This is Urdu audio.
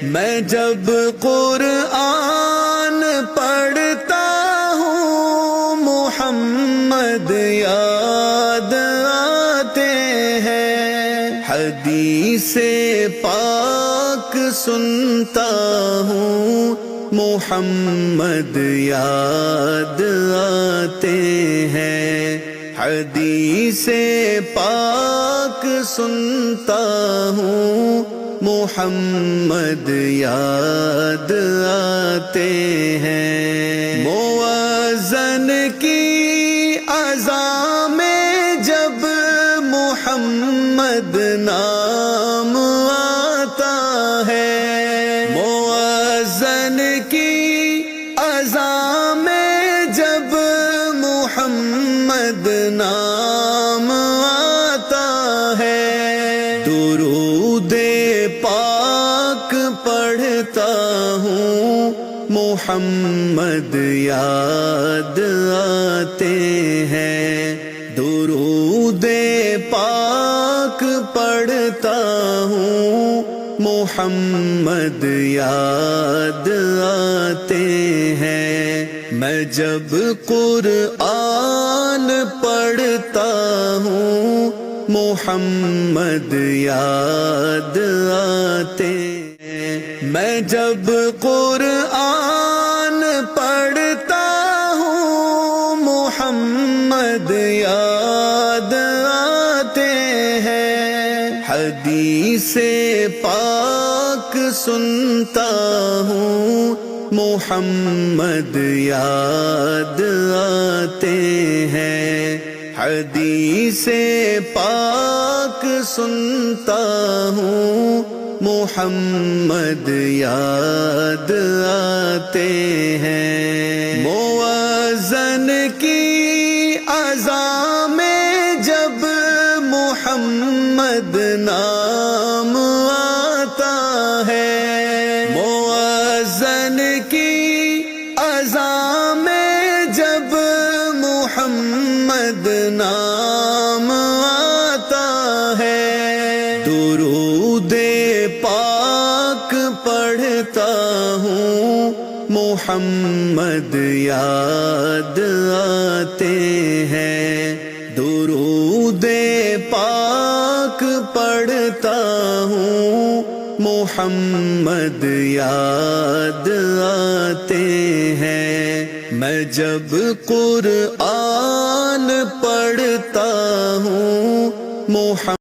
میں جب قرآن پڑھتا ہوں محمد یاد آتے ہیں، حدیث پاک سنتا ہوں محمد یاد آتے ہیں، حدیث پاک سنتا ہوں محمد یاد آتے ہیں۔ مؤذن کی اذان میں جب محمد نام آتا ہے، مؤذن کی اذان میں جب محمد نام آتا ہے، درود پاک پڑھتا ہوں محمد یاد آتے ہیں، درود پاک پڑھتا ہوں محمد یاد آتے ہیں۔ میں جب قرآن پڑھتا ہوں محمد یاد آتے ہیں، میں جب قرآن پڑھتا ہوں محمد یاد آتے ہیں، حدیث پاک سنتا ہوں محمد یاد آتے ہیں، حدیث پاک سنتا ہوں محمد یاد آتے ہیں۔ مؤذن کی اذان میں جب محمد نام آتا ہے، مؤذن کی اذان میں جب محمد نام آتا ہے، درود پاک پڑھتا ہوں محمد یاد آتے ہیں، درود پاک پڑھتا ہوں محمد یاد آتے ہیں۔ میں جب قرآن پڑھتا ہوں محمد